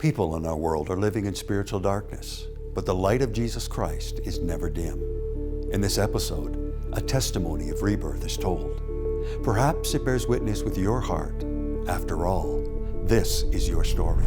People in our world are living in spiritual darkness, but the light of Jesus Christ is never dim. In this episode, a testimony of rebirth is told. Perhaps it bears witness with your heart. After all, this is your story.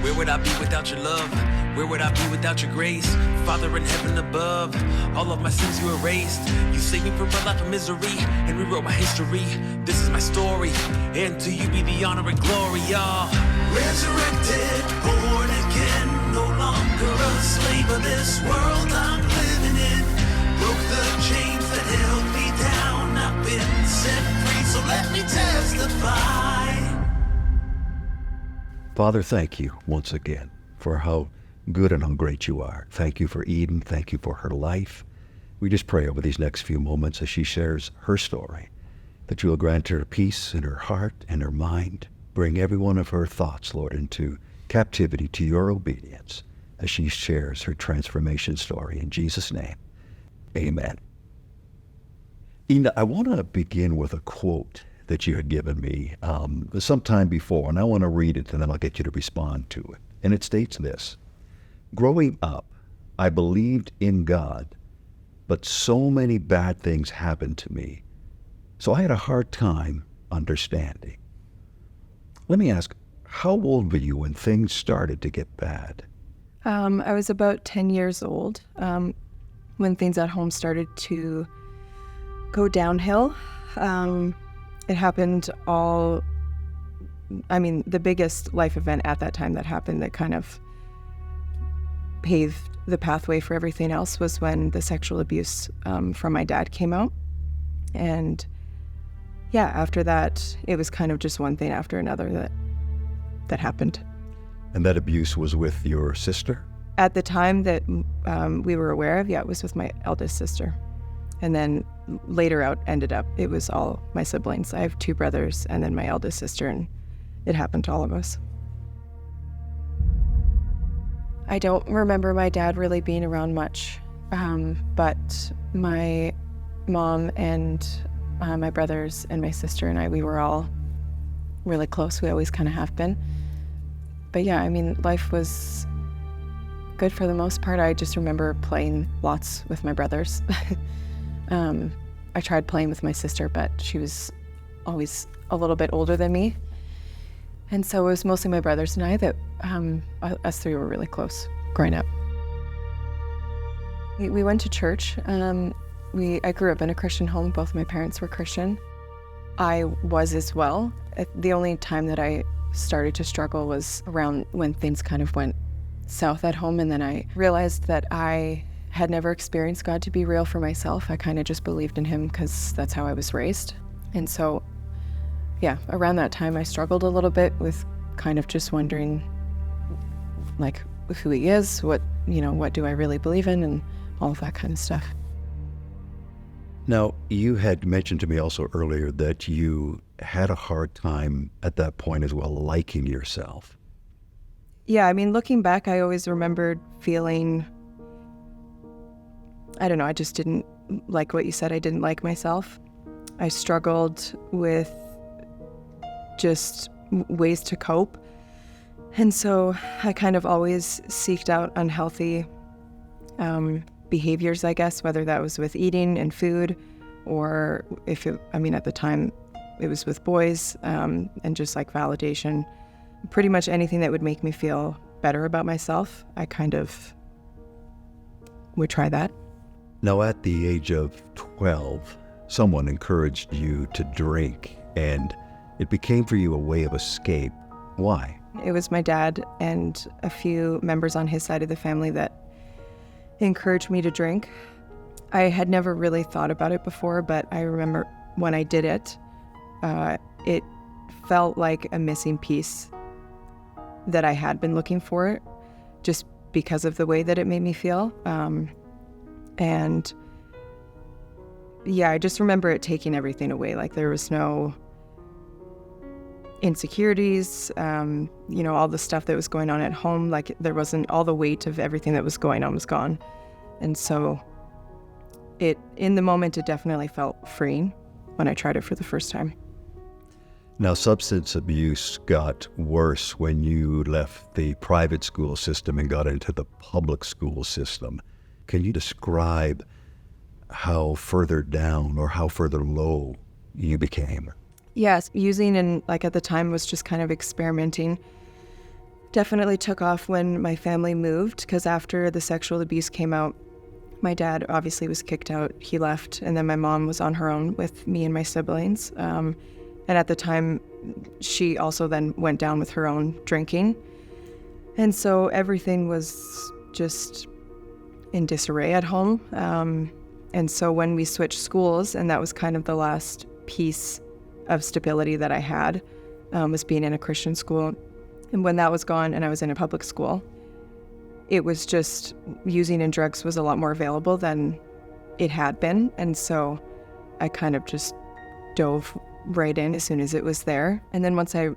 Where would I be without your love? Where would I be without your grace? Father in heaven above, all of my sins you erased. You saved me from a life of misery and rewrote my history. This is my story, and to you be the honor and glory, y'all. Resurrected, born again, no longer a slave of this world I'm living in. Broke the chains that held me down, I've been set free, so let me testify. Father, thank you once again for how good and how great you are. Thank you for Eden. Thank you for her life. We just pray over these next few moments as she shares her story, that you will grant her peace in her heart and her mind. Bring every one of her thoughts, Lord, into captivity to your obedience as she shares her transformation story. In Jesus' name, amen. Ina, I want to begin with a quote that you had given me some time before, and I want to read it, and then I'll get you to respond to it. And it states this: growing up, I believed in God, but so many bad things happened to me, so I had a hard time understanding. Let me ask, how old were you when things started to get bad? I was about 10 years old when things at home started to go downhill. It happened the biggest life event at that time that happened that kind of paved the pathway for everything else was when the sexual abuse from my dad came out. And yeah, after that, it was kind of just one thing after another that happened. And that abuse was with your sister? At the time that we were aware of, yeah, it was with my eldest sister. And then later out it was all my siblings. I have 2 brothers and then my eldest sister, and it happened to all of us. I don't remember my dad really being around much, but my mom and my brothers and my sister and I, we were all really close. We always kind of have been. But yeah, life was good for the most part. I just remember playing lots with my brothers. I tried playing with my sister, but she was always a little bit older than me. And so it was mostly my brothers and I that us 3 were really close growing up. We went to church. I grew up in a Christian home. Both my parents were Christian. I was as well. The only time that I started to struggle was around when things kind of went south at home, and then I realized that I had never experienced God to be real for myself. I kind of just believed in him because that's how I was raised. And so, yeah, around that time I struggled a little bit with kind of just wondering, like, who he is, what do I really believe in, and all of that kind of stuff. Now, you had mentioned to me also earlier that you had a hard time at that point as well liking yourself. Yeah, looking back, I always remembered feeling, I don't know, I just didn't like what you said. I didn't like myself. I struggled with just ways to cope. And so I kind of always seeked out unhealthy behaviors, I guess, whether that was with eating and food, or at the time it was with boys, and just like validation. Pretty much anything that would make me feel better about myself, I kind of would try that. Now, at the age of 12, someone encouraged you to drink, and it became for you a way of escape. Why? It was my dad and a few members on his side of the family that encouraged me to drink. I had never really thought about it before, but I remember when I did it, it felt like a missing piece that I had been looking for, just because of the way that it made me feel. And yeah, I just remember it taking everything away. Like, there was no insecurities, all the stuff that was going on at home. Like, there wasn't, all the weight of everything that was going on was gone. And so in the moment, it definitely felt freeing when I tried it for the first time. Now, substance abuse got worse when you left the private school system and got into the public school system. Can you describe how further down or how further low you became? Yes, using and like at the time was just kind of experimenting. Definitely took off when my family moved, because after the sexual abuse came out, my dad obviously was kicked out. He left, and then my mom was on her own with me and my siblings. And at the time, she also then went down with her own drinking. And so everything was just in disarray at home. And so when we switched schools, and that was kind of the last piece of stability that I had, was being in a Christian school. And when that was gone and I was in a public school, it was just using and drugs was a lot more available than it had been. And so I kind of just dove right in as soon as it was there. And then once I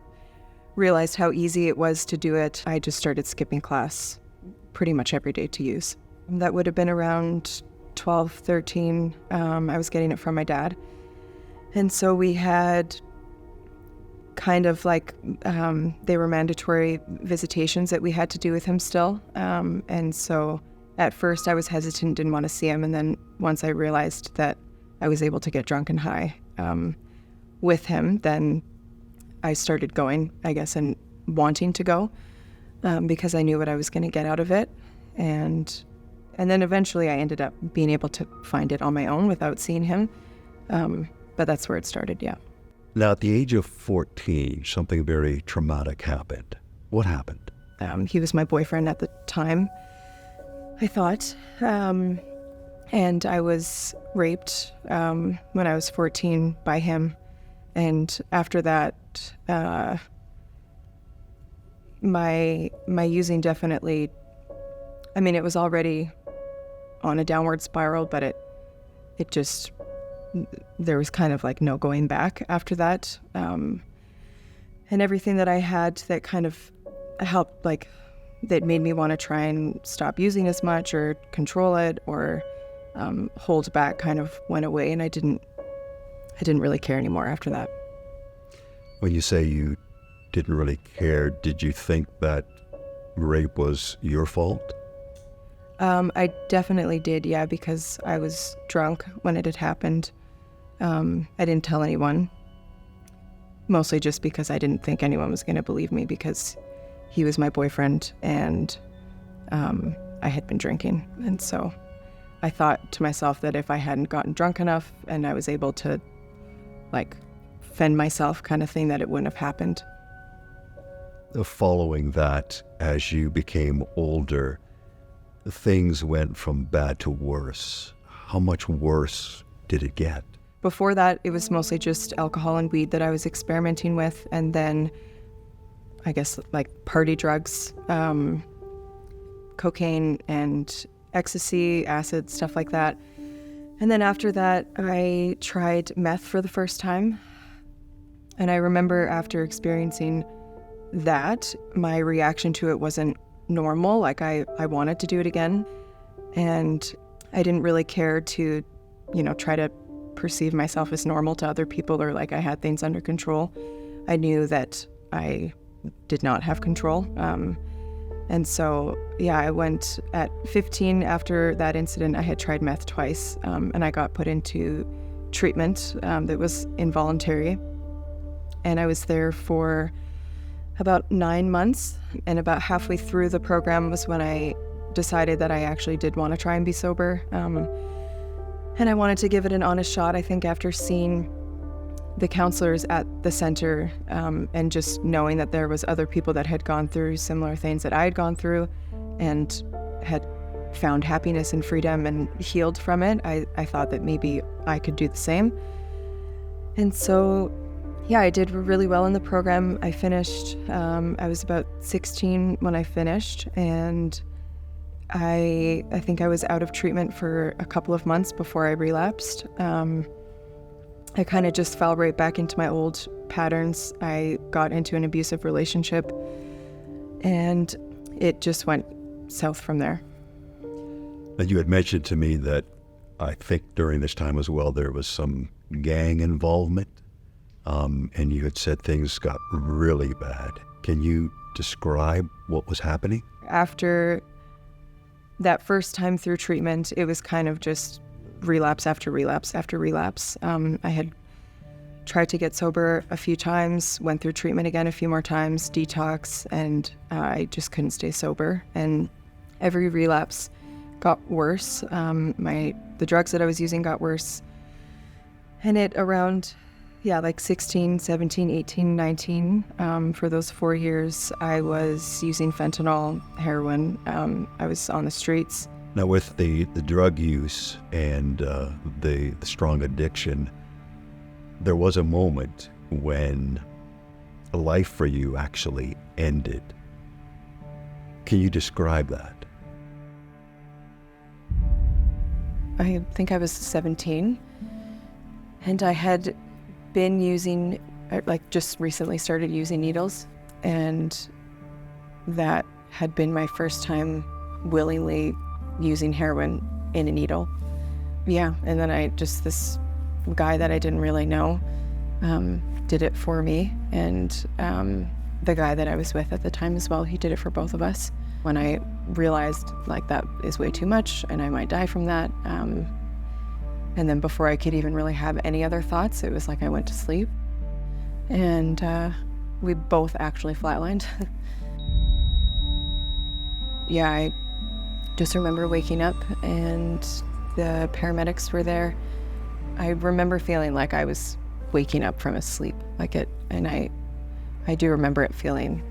realized how easy it was to do it, I just started skipping class pretty much every day to use. That would have been around 12, 13. I was getting it from my dad. And so we had kind of like, they were mandatory visitations that we had to do with him still. And so at first I was hesitant, didn't want to see him. And then once I realized that I was able to get drunk and high with him, then I started going, I guess, and wanting to go because I knew what I was going to get out of it. And then eventually I ended up being able to find it on my own without seeing him. But that's where it started, yeah. Now, at the age of 14, something very traumatic happened. What happened? He was my boyfriend at the time, I thought. And I was raped when I was 14 by him. And after that, my using definitely, I mean, it was already on a downward spiral, but it just, there was kind of like no going back after that. And everything that I had that kind of helped, like, that made me want to try and stop using as much or control it or hold back kind of went away. And I didn't really care anymore after that. When you say you didn't really care, did you think that rape was your fault? I definitely did, yeah, because I was drunk when it had happened. I didn't tell anyone, mostly just because I didn't think anyone was going to believe me because he was my boyfriend and I had been drinking. And so I thought to myself that if I hadn't gotten drunk enough and I was able to, like, fend myself kind of thing, that it wouldn't have happened. Following that, as you became older, things went from bad to worse. How much worse did it get? Before that, it was mostly just alcohol and weed that I was experimenting with. And then, I guess, like party drugs, cocaine and ecstasy, acid, stuff like that. And then after that, I tried meth for the first time. And I remember after experiencing that, my reaction to it wasn't normal. Like I wanted to do it again. And I didn't really care to, try to perceive myself as normal to other people or like I had things under control. I knew that I did not have control. And so, yeah, I went at 15 after that incident. I had tried meth twice, and I got put into treatment that was involuntary. And I was there for about 9 months. And about halfway through the program was when I decided that I actually did want to try and be sober. And I wanted to give it an honest shot, I think, after seeing the counselors at the center and just knowing that there was other people that had gone through similar things that I had gone through and had found happiness and freedom and healed from it. I thought that maybe I could do the same. And so, yeah, I did really well in the program. I finished, I was about 16 when I finished, and I think I was out of treatment for a couple of months before I relapsed. I kind of just fell right back into my old patterns. I got into an abusive relationship, and it just went south from there. And you had mentioned to me that I think during this time as well there was some gang involvement. and you had said things got really bad. Can you describe what was happening? After that first time through treatment, it was kind of just relapse after relapse after relapse. I had tried to get sober a few times, went through treatment again a few more times, detox, and I just couldn't stay sober. And every relapse got worse. The drugs that I was using got worse. And at around, like 16, 17, 18, 19, for those 4 years, I was using fentanyl, heroin. I was on the streets. Now, with the drug use and the strong addiction, there was a moment when life for you actually ended. Can you describe that? I think I was 17, and I had been using, just recently started using needles, and that had been my first time willingly using heroin in a needle. Yeah, and then this guy that I didn't really know did it for me, and the guy that I was with at the time as well, he did it for both of us. When I realized that is way too much and I might die from that, and then before I could even really have any other thoughts, it was like I went to sleep, and we both actually flatlined. Yeah, I just remember waking up and the paramedics were there. I remember feeling like I was waking up from a sleep, and I do remember it feeling,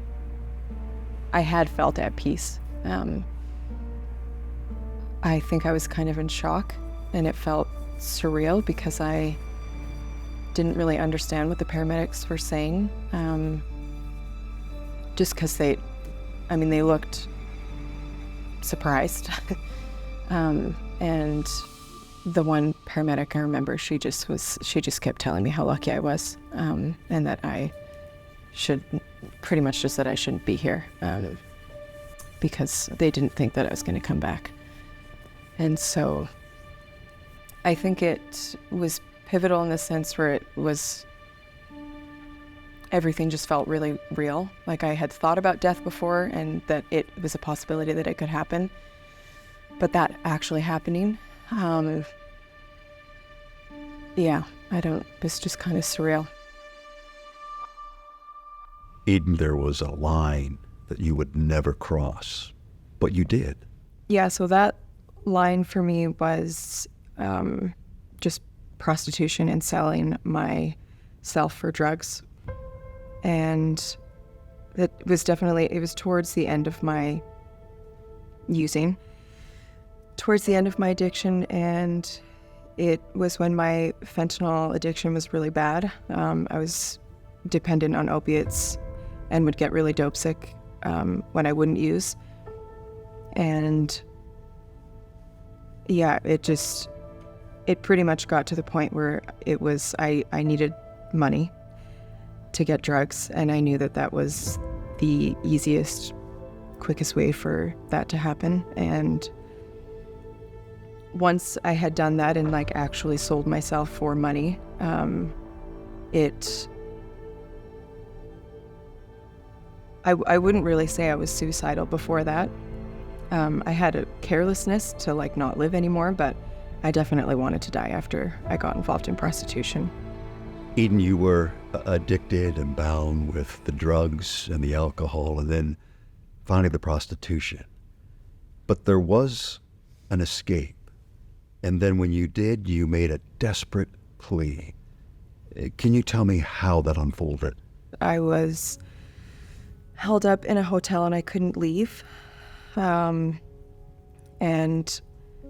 I had felt at peace. I think I was kind of in shock, and it felt surreal because I didn't really understand what the paramedics were saying, just because they looked surprised. And the one paramedic I remember, she just kept telling me how lucky I was, and that I should, pretty much just that I shouldn't be here, because they didn't think that I was going to come back. And so I think it was pivotal in the sense where everything just felt really real. Like I had thought about death before, and that it was a possibility that it could happen, but that actually happening, it's just kind of surreal. Eden, there was a line that you would never cross, but you did. Yeah, so that line for me was just prostitution and selling myself for drugs. And it was towards the end of my using, towards the end of my addiction, and it was when my fentanyl addiction was really bad. I was dependent on opiates and would get really dope sick when I wouldn't use. And yeah, it pretty much got to the point where it was, I needed money to get drugs, and I knew that was the easiest, quickest way for that to happen. And once I had done that and actually sold myself for money, I wouldn't really say I was suicidal before that. I had a carelessness to not live anymore, but I definitely wanted to die after I got involved in prostitution. Eden, you were addicted and bound with the drugs and the alcohol, and then finally the prostitution. But there was an escape. And then when you did, you made a desperate plea. Can you tell me how that unfolded? I was held up in a hotel and I couldn't leave. And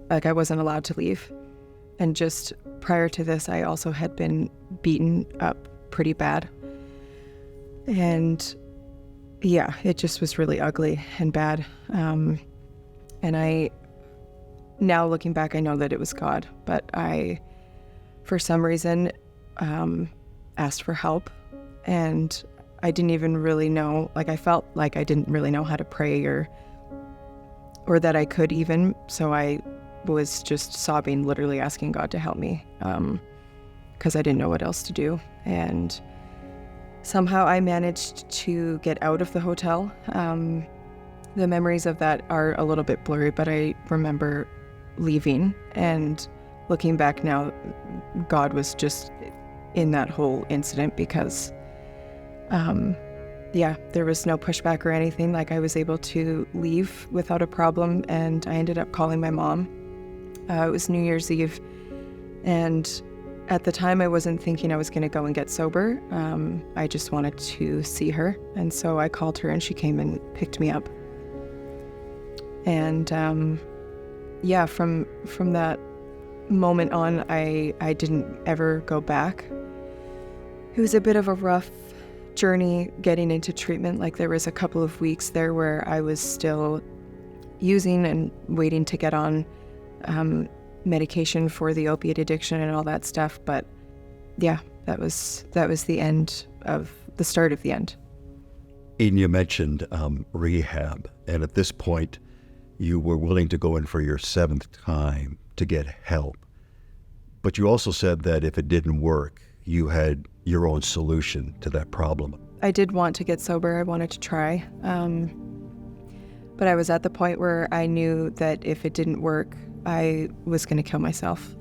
I wasn't allowed to leave. And just prior to this, I also had been beaten up pretty bad. And yeah, it just was really ugly and bad. And now looking back, I know that it was God, but I, for some reason, asked for help, and I didn't even really know, I felt like I didn't really know how to pray or that I could even, so I was just sobbing, literally asking God to help me, because I didn't know what else to do. And somehow I managed to get out of the hotel. The memories of that are a little bit blurry, but I remember leaving, and looking back now, God was just in that whole incident because, there was no pushback or anything. Like, I was able to leave without a problem, and I ended up calling my mom. It was New Year's Eve, and at the time I wasn't thinking I was going to go and get sober. I just wanted to see her, and so I called her, and she came and picked me up. And from that moment on, I didn't ever go back. It was a bit of a rough journey getting into treatment. Like, there was a couple of weeks there where I was still using and waiting to get on medication for the opiate addiction and all that stuff. But yeah, that was the end of the start of the end. Eden, you mentioned rehab, and at this point, you were willing to go in for your 7th time to get help. But you also said that if it didn't work, you had your own solution to that problem. I did want to get sober. I wanted to try. But I was at the point where I knew that if it didn't work, I was going to kill myself.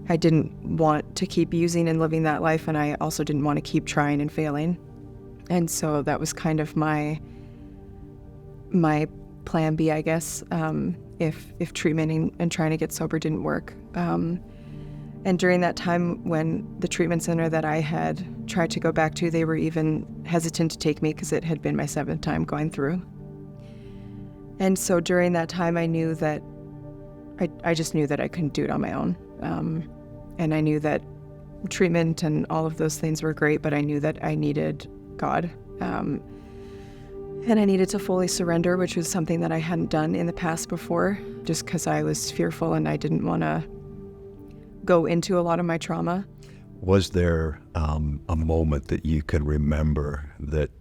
I didn't want to keep using and living that life, and I also didn't want to keep trying and failing. And so that was kind of my plan B, I guess, if treatment and trying to get sober didn't work. And during that time when the treatment center that I had tried to go back to, they were even hesitant to take me because it had been my 7th time going through. And so during that time, I knew that I just knew that I couldn't do it on my own. And I knew that treatment and all of those things were great, but I knew that I needed God. And I needed to fully surrender, which was something that I hadn't done in the past before, just because I was fearful and I didn't want to go into a lot of my trauma. Was there a moment that you can remember that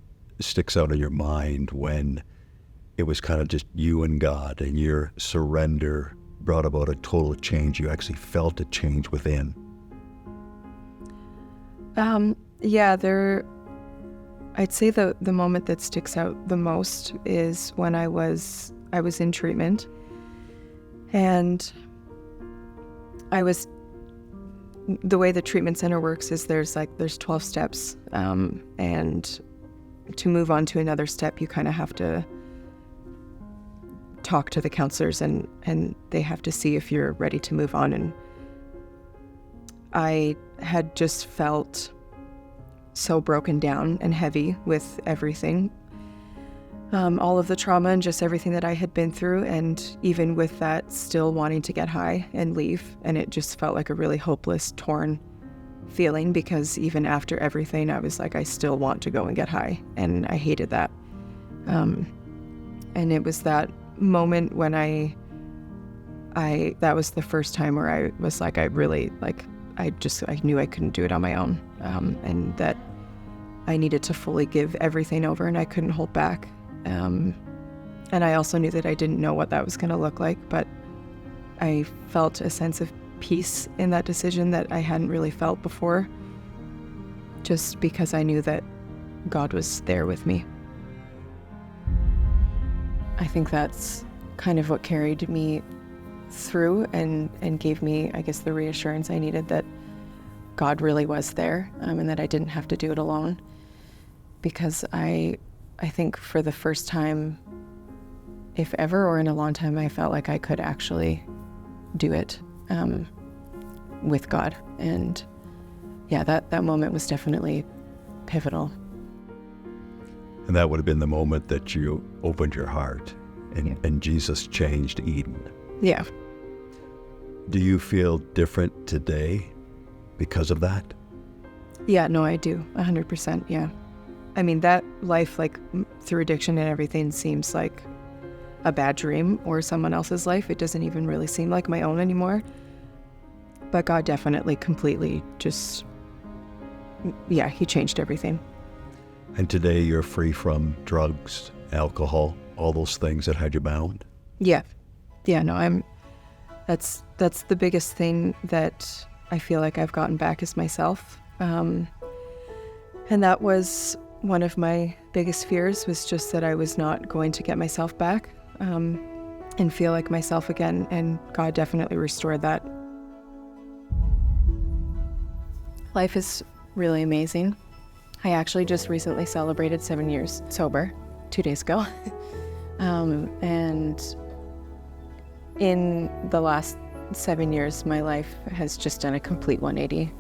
sticks out in your mind when it was kind of just you and God, and your surrender brought about a total change? You actually felt a change within? I'd say the moment that sticks out the most is when I was in treatment, and the way the treatment center works is there's 12 steps, and to move on to another step, you kind of have to talk to the counselors, and they have to see if you're ready to move on. And I had just felt so broken down and heavy with everything, all of the trauma and just everything that I had been through, and even with that, still wanting to get high and leave. And it just felt like a really hopeless, torn feeling, because even after everything, I was like, I still want to go and get high, and I hated that. And it was that moment when that was the first time where I was like, I knew I couldn't do it on my own, and that I needed to fully give everything over, and I couldn't hold back. And I also knew that I didn't know what that was going to look like, but I felt a sense of peace in that decision that I hadn't really felt before, just because I knew that God was there with me. I think that's kind of what carried me through and gave me, I guess, the reassurance I needed that God really was there, and that I didn't have to do it alone. Because I think for the first time, if ever, or in a long time, I felt like I could actually do it with God. And yeah, that moment was definitely pivotal. And that would have been the moment that you opened your heart and Jesus changed Eden. Yeah. Do you feel different today because of that? Yeah, no, I do. 100%, yeah. I mean, that life, like through addiction and everything, seems like a bad dream or someone else's life. It doesn't even really seem like my own anymore. But God definitely completely just, yeah, he changed everything. And today you're free from drugs, alcohol, all those things that had you bound? Yeah. Yeah, no, that's the biggest thing that I feel like I've gotten back is myself. And that was one of my biggest fears, was just that I was not going to get myself back and feel like myself again. And God definitely restored that. Life is really amazing. I actually just recently celebrated 7 years sober 2 days ago. And in the last 7 years, my life has just done a complete 180.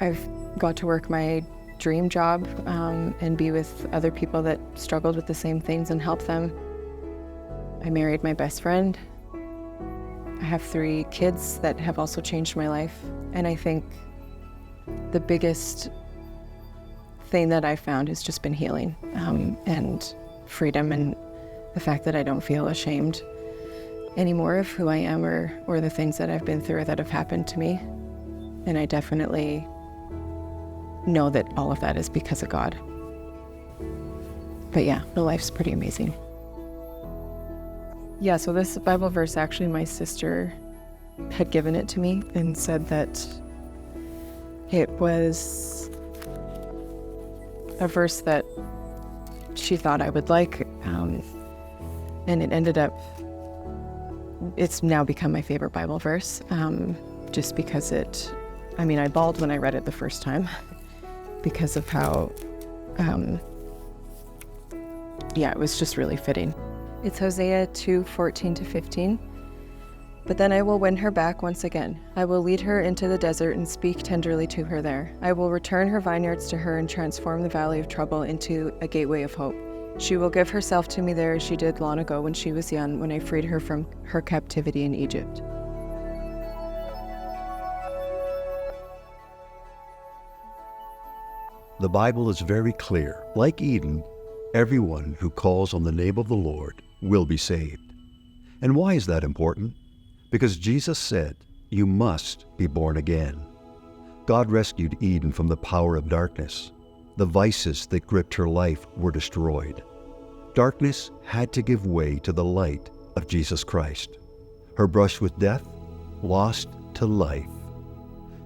I've got to work my dream job and be with other people that struggled with the same things and help them. I married my best friend. I have 3 kids that have also changed my life. And I think the biggest thing that I found has just been healing and freedom, and the fact that I don't feel ashamed anymore of who I am or the things that I've been through that have happened to me. And I definitely know that all of that is because of God. But yeah, the life's pretty amazing. Yeah, so this Bible verse, actually my sister had given it to me and said that it was a verse that she thought I would like, and it ended up, it's now become my favorite Bible verse, just because I bawled when I read it the first time because of how, it was just really fitting. It's Hosea 2:14-15. But then I will win her back once again. I will lead her into the desert and speak tenderly to her there. I will return her vineyards to her and transform the valley of trouble into a gateway of hope. She will give herself to me there as she did long ago when she was young, when I freed her from her captivity in Egypt. The Bible is very clear. Like Eden, everyone who calls on the name of the Lord will be saved. And why is that important? Because Jesus said, you must be born again. God rescued Eden from the power of darkness. The vices that gripped her life were destroyed. Darkness had to give way to the light of Jesus Christ. Her brush with death, lost to life.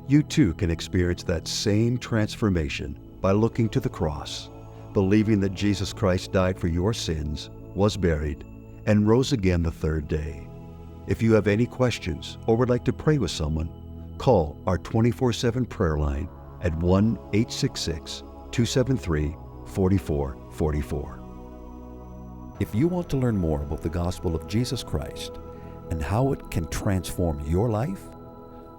You too can experience that same transformation by looking to the cross, believing that Jesus Christ died for your sins, was buried, and rose again the 3rd day. If you have any questions or would like to pray with someone, call our 24/7 prayer line at 1-866-273-4444. If you want to learn more about the gospel of Jesus Christ and how it can transform your life,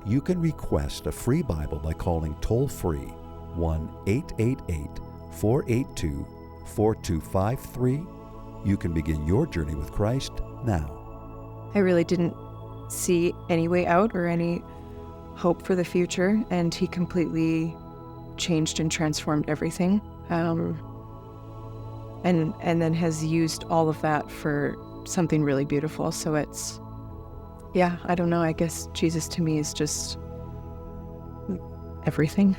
you can request a free Bible by calling toll-free 1-888-482-4253. You can begin your journey with Christ now. I really didn't see any way out or any hope for the future, and he completely changed and transformed everything. And then has used all of that for something really beautiful. So it's, I don't know, I guess Jesus to me is just everything.